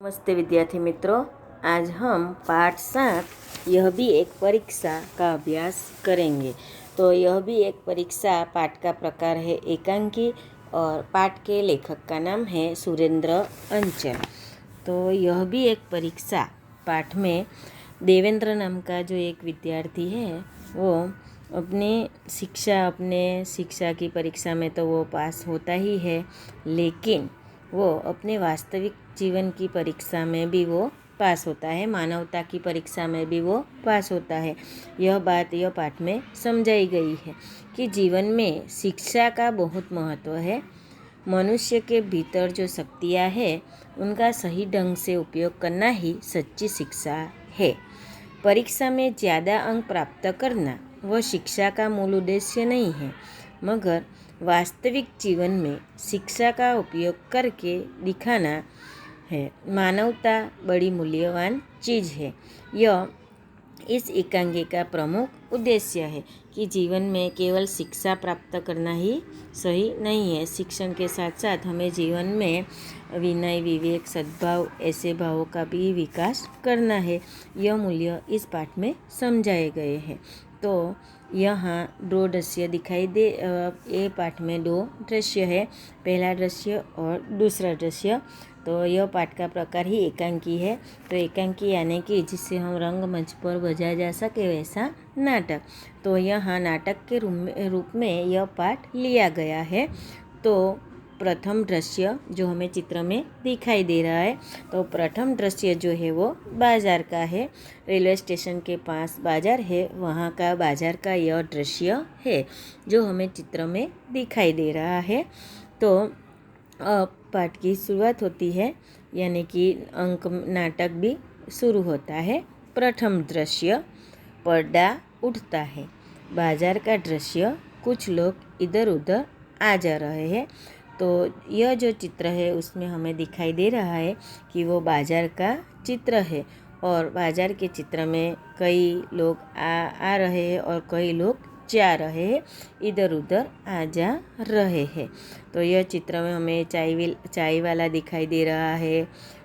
नमस्ते विद्यार्थी मित्रों, आज हम पाठ 7 यह भी एक परीक्षा का अभ्यास करेंगे। तो यह भी एक परीक्षा पाठ का प्रकार है एकांकी और पाठ के लेखक का नाम है सुरेंद्र अंचल। तो यह भी एक परीक्षा पाठ में देवेंद्र नाम का जो एक विद्यार्थी है वो अपने शिक्षा की परीक्षा में तो वो पास होता ही है, लेकिन वो अपने वास्तविक जीवन की परीक्षा में भी वो पास होता है, मानवता की परीक्षा में भी वो पास होता है। यह बात यह पाठ में समझाई गई है कि जीवन में शिक्षा का बहुत महत्व है। मनुष्य के भीतर जो शक्तियाँ हैं उनका सही ढंग से उपयोग करना ही सच्ची शिक्षा है। परीक्षा में ज़्यादा अंक प्राप्त करना वह शिक्षा का मूल उद्देश्य नहीं है, मगर वास्तविक जीवन में शिक्षा का उपयोग करके दिखाना है। मानवता बड़ी मूल्यवान चीज़ है। यह इस एकांकी का प्रमुख उद्देश्य है कि जीवन में केवल शिक्षा प्राप्त करना ही सही नहीं है। शिक्षण के साथ साथ हमें जीवन में विनय, विवेक, सद्भाव ऐसे भावों का भी विकास करना है। यह मूल्य इस पाठ में समझाए गए हैं। तो यहाँ दो दृश्य दिखाई दे। ये पाठ में दो दृश्य है, पहला दृश्य और दूसरा दृश्य। तो यह पाठ का प्रकार ही एकांकी है। तो एकांकी यानी कि जिससे हम रंगमंच पर बजाया जा सके वैसा नाटक। तो यहाँ नाटक के रूप में यह पाठ लिया गया है। तो प्रथम दृश्य जो हमें चित्र में दिखाई दे रहा है, तो प्रथम दृश्य जो है वो बाज़ार का है। रेलवे स्टेशन के पास बाज़ार है, वहाँ का बाज़ार का यह दृश्य है जो हमें चित्र में दिखाई दे रहा है। तो अब पाठ की शुरुआत होती है, यानी कि अंक नाटक भी शुरू होता है। प्रथम दृश्य, पर्दा उठता है। बाज़ार का दृश्य, कुछ लोग इधर उधर आ जा रहे हैं। तो यह जो चित्र है उसमें हमें दिखाई दे रहा है कि वो बाज़ार का चित्र है और बाज़ार के चित्र में कई लोग आ रहे हैं और कई लोग जा रहे हैं, इधर उधर आ जा रहे हैं। तो यह चित्र में हमें चाय वाला दिखाई दे रहा है,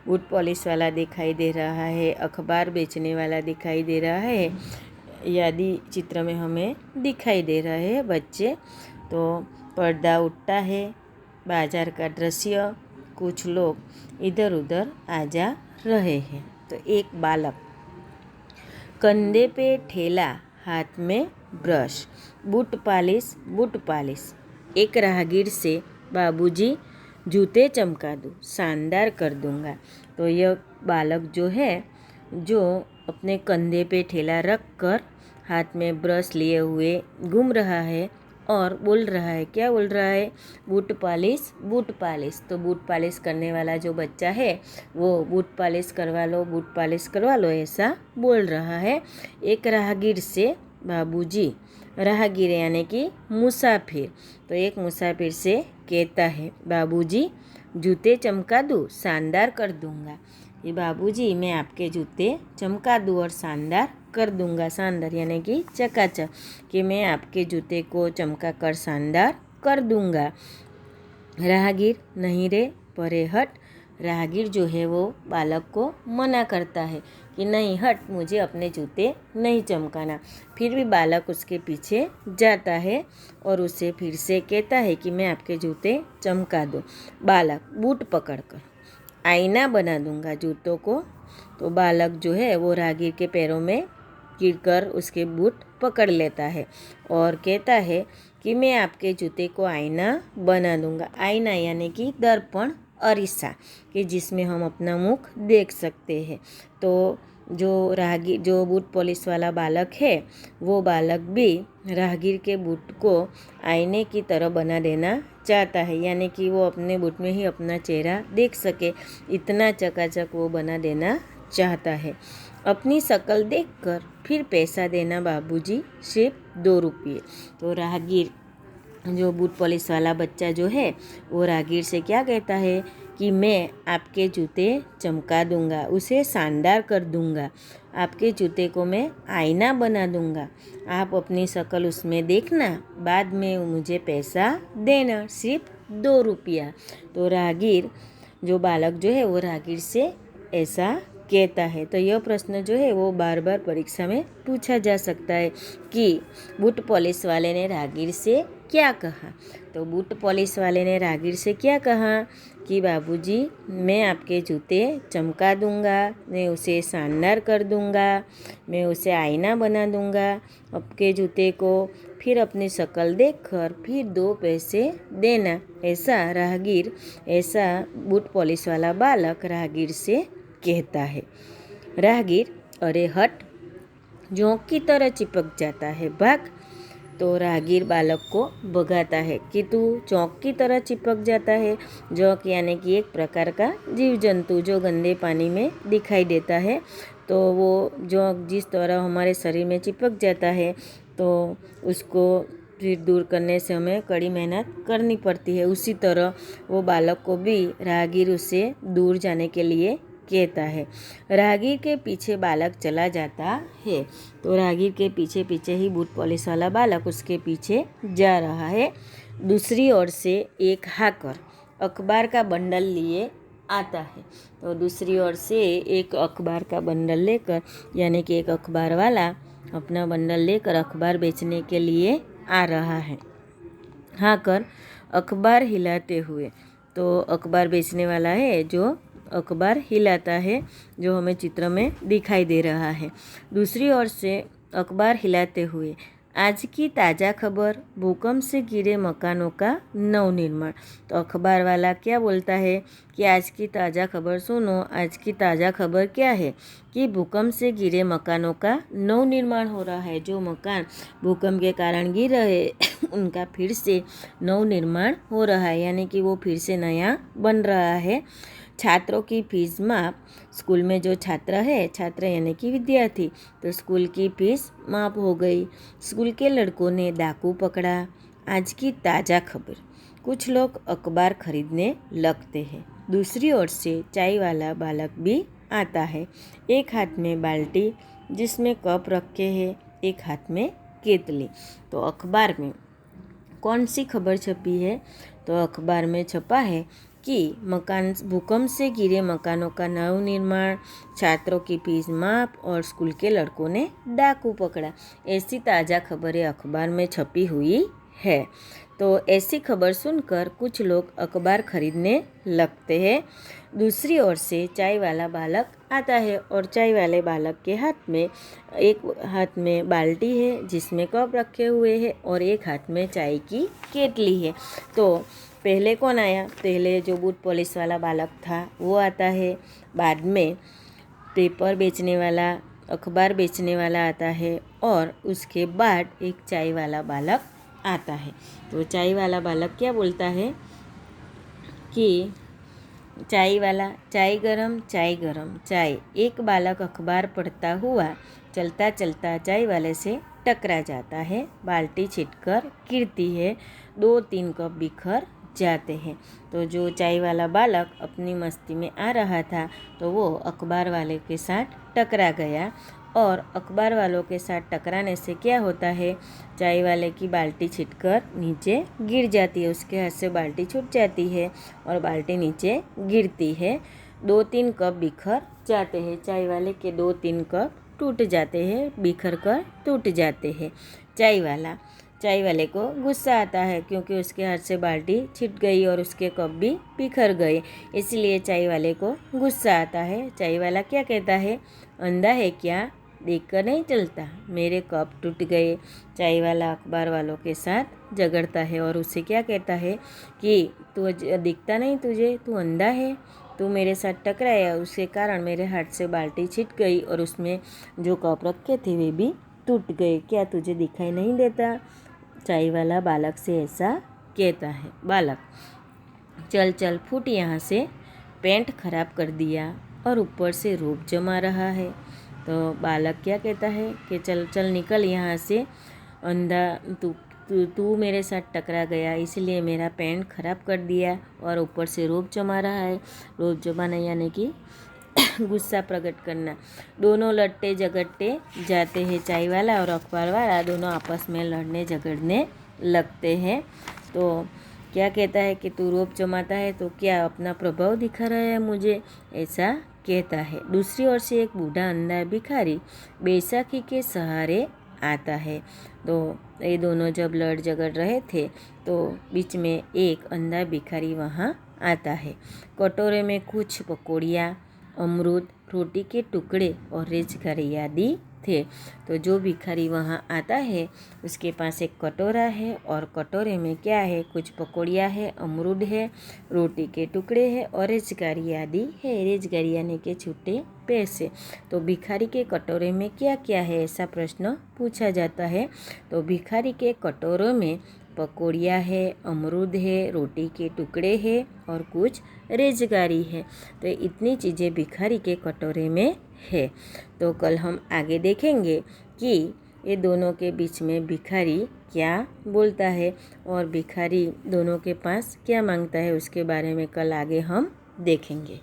बूट पॉलिश वाला दिखाई दे रहा है, अखबार बेचने वाला दिखाई दे रहा है, आदि चित्र में हमें दिखाई दे रहे हैं बच्चे। तो पर्दा उठता है, बाज़ार का दृश्य, कुछ लोग इधर उधर आ जा रहे हैं। तो एक बालक, कंधे पे ठेला, हाथ में ब्रश, बूट पालिश। एक राहगीर से, बाबूजी जूते चमका दूँ, शानदार कर दूँगा। तो यह बालक जो है जो अपने कंधे पे ठेला रख कर हाथ में ब्रश लिए हुए घूम रहा है और बोल रहा है, क्या बोल रहा है? Boot polish. तो बूट पालिश करने वाला जो बच्चा है वो बूट पालिश करवा लो ऐसा बोल रहा है। एक राहगीर से, बाबूजी, राहगीर यानी कि मुसाफिर। तो एक मुसाफिर से कहता है, बाबूजी जूते चमका दूँ, शानदार कर दूँगा। ये बाबूजी मैं आपके जूते चमका दूँ और शानदार कर दूँगा। शानदार यानी कि चकाचक, कि मैं आपके जूते को चमका कर शानदार कर दूँगा। राहगीर, नहीं रे, परे हट। राहगीर जो है वो बालक को मना करता है कि नहीं हट, मुझे अपने जूते नहीं चमकाना। फिर भी बालक उसके पीछे जाता है और उसे फिर से कहता है कि मैं आपके जूते चमका दूँ। बालक बूट पकड़कर आईना बना दूँगा जूतों को। तो बालक जो है वो राहगीर के पैरों में गिरकर उसके बूट पकड़ लेता है और कहता है कि मैं आपके जूते को आईना बना दूँगा। आईना यानी कि दर्पण, अरीसा, कि जिसमें हम अपना मुख देख सकते हैं। तो जो बूट पॉलिश वाला बालक है वो बालक भी राहगीर के बूट को आईने की तरह बना देना चाहता है, यानी कि वो अपने बूट में ही अपना चेहरा देख सके, इतना चकाचक वो बना देना चाहता है। अपनी शक्ल देखकर फिर पैसा देना बाबूजी, सिर्फ 2 रुपये। तो राहगीर जो बूट पॉलिश वाला बच्चा जो है वो राहगीर से क्या कहता है कि मैं आपके जूते चमका दूंगा, उसे शानदार कर दूंगा, आपके जूते को मैं आईना बना दूंगा, आप अपनी शक्ल उसमें देखना, बाद में मुझे पैसा देना, सिर्फ 2 रुपया। तो राहगीर जो बालक जो है वो राहगीर से ऐसा कहता है। तो यह प्रश्न जो है वो बार बार परीक्षा में पूछा जा सकता है कि बूट पॉलिश वाले ने राहगीर से क्या कहा। तो बूट पॉलिश वाले ने राहगीर से क्या कहा कि बाबूजी, मैं आपके जूते चमका दूंगा, मैं उसे शानदार कर दूंगा, मैं उसे आईना बना दूंगा आपके जूते को, फिर अपनी शक्ल देखकर फिर 2 पैसे देना। ऐसा बूट पॉलिश वाला बालक राहगीर से कहता है। राहगीर अरे हट, जोंक की तरह चिपक जाता है, भाग। तो राहगीर बालक को भगाता है कि तू चौक की तरह चिपक जाता है। जोंक यानी कि एक प्रकार का जीव जंतु जो गंदे पानी में दिखाई देता है। तो वो जोंक जिस तरह हमारे शरीर में चिपक जाता है तो उसको फिर दूर करने से हमें कड़ी मेहनत करनी पड़ती है। उसी तरह वो बालक को भी राहगीर उससे दूर जाने के लिए कहता है। राहगीर के पीछे बालक चला जाता है। तो राहगीर के पीछे पीछे ही बूट पॉलिश वाला बालक उसके पीछे जा रहा है। दूसरी ओर से एक हाकर अखबार का बंडल लिए आता है। तो दूसरी ओर से एक अखबार का बंडल लेकर, यानी कि एक अखबार वाला अपना बंडल लेकर अखबार बेचने के लिए आ रहा है। हाकर अखबार हिलाते हुए, तो अखबार बेचने वाला है जो अखबार हिलाता है, जो हमें चित्र में दिखाई दे रहा है। दूसरी ओर से अखबार हिलाते हुए, आज की ताज़ा खबर, भूकंप से गिरे मकानों का नवनिर्माण। तो अखबार वाला क्या बोलता है कि आज की ताज़ा खबर सुनो। आज की ताज़ा खबर क्या है कि भूकंप से गिरे मकानों का नवनिर्माण हो रहा है। जो मकान भूकंप के कारण गिर रहे उनका फिर से नवनिर्माण हो रहा है, यानी कि वो फिर से नया बन रहा है। छात्रों की फीस माफ, स्कूल में जो छात्र है, छात्र यानी कि विद्यार्थी, तो स्कूल की फीस माफ हो गई। स्कूल के लड़कों ने डाकू पकड़ा। आज की ताज़ा खबर, कुछ लोग अखबार खरीदने लगते हैं। दूसरी ओर से चाय वाला बालक भी आता है। एक हाथ में बाल्टी जिसमें कप रखे हैं, एक हाथ में केतली। तो अखबार में कौन सी खबर छपी है? तो अखबार में छपा है कि भूकंप से गिरे मकानों का नवनिर्माण, छात्रों की फीस माफ और स्कूल के लड़कों ने डाकू पकड़ा। ऐसी ताज़ा खबरें अखबार में छपी हुई है। तो ऐसी खबर सुनकर कुछ लोग अखबार खरीदने लगते हैं। दूसरी ओर से चाय वाला बालक आता है और चाय वाले बालक के एक हाथ में बाल्टी है जिसमें कप रखे हुए हैं और एक हाथ में चाय की केतली है। तो पहले कौन आया? पहले जो बूट पॉलिश वाला बालक था वो आता है। बाद में पेपर बेचने वाला, अखबार बेचने वाला आता है और उसके बाद एक चाय वाला बालक आता है। तो चाय वाला बालक क्या बोलता है कि चाय वाला, चाय गरम चाय। एक बालक अखबार पढ़ता हुआ चलता चलता चाय वाले से टकरा जाता है। बाल्टी छिटकर गिरती है, 2-3 कप बिखर जाते हैं। तो जो चाय वाला बालक अपनी मस्ती में आ रहा था तो वो अखबार वाले के साथ टकरा गया और अखबार वालों के साथ टकराने से क्या होता है, चाय वाले की बाल्टी छिटकर नीचे गिर जाती है। उसके हाथ से बाल्टी छूट जाती है और बाल्टी नीचे गिरती है। 2-3 कप बिखर जाते हैं। चाय वाले के 2-3 कप टूट जाते हैं, बिखर कर टूट जाते हैं। चाय वाले को गुस्सा आता है क्योंकि उसके हाथ से बाल्टी छिट गई और उसके कप भी बिखर गए, इसलिए चाय वाले को गुस्सा आता है। चाय वाला क्या कहता है, अंधा है क्या, देखकर नहीं चलता, मेरे कप टूट गए। चाय वाला अखबार वालों के साथ झगड़ता है और उससे क्या कहता है कि तू दिखता नहीं तुझे, तू अंधा है, तू मेरे साथ टकराया, उसके कारण मेरे हाथ से बाल्टी छिट गई और उसमें जो कप रखे थे वे भी टूट गए, क्या तुझे दिखाई नहीं देता? चाय वाला बालक से ऐसा कहता है। बालक, चल चल फुट यहाँ से, पेंट खराब कर दिया और ऊपर से रोब जमा रहा है। तो बालक क्या कहता है कि चल चल निकल यहाँ से, अंधा तू मेरे साथ टकरा गया इसलिए मेरा पेंट खराब कर दिया और ऊपर से रोब जमा रहा है। रोब जमाना यानी कि गुस्सा प्रकट करना। दोनों लड़ते झगड़ते जाते हैं। चाय वाला और अखबार वाला दोनों आपस में लड़ने झगड़ने लगते हैं। तो क्या कहता है कि तू रोब जमाता है तो क्या अपना प्रभाव दिखा रहा है मुझे, ऐसा कहता है। दूसरी ओर से एक बूढ़ा अंधा भिखारी बैसाखी के सहारे आता है। तो ये दोनों जब लड़ झगड़ रहे थे तो बीच में एक अंधा भिखारी वहाँ आता है। कटोरे में कुछ पकौड़ियाँ, अमरूद, रोटी के टुकड़े और रेजगारी आदि थे। तो जो भिखारी वहाँ आता है उसके पास एक कटोरा है और कटोरे में क्या है, कुछ पकौड़ियाँ है, अमरूद है, रोटी के टुकड़े है और रेजगारी आदि है। रेजगारी यानी के छुट्टे पैसे। तो भिखारी के कटोरे में क्या क्या है, ऐसा प्रश्न पूछा जाता है। तो भिखारी के कटोरों में पकौड़ियाँ है, अमरूद है, रोटी के टुकड़े है और कुछ रेजगारी है। तो इतनी चीज़ें भिखारी के कटोरे में है। तो कल हम आगे देखेंगे कि ये दोनों के बीच में भिखारी क्या बोलता है और भिखारी दोनों के पास क्या मांगता है, उसके बारे में कल आगे हम देखेंगे।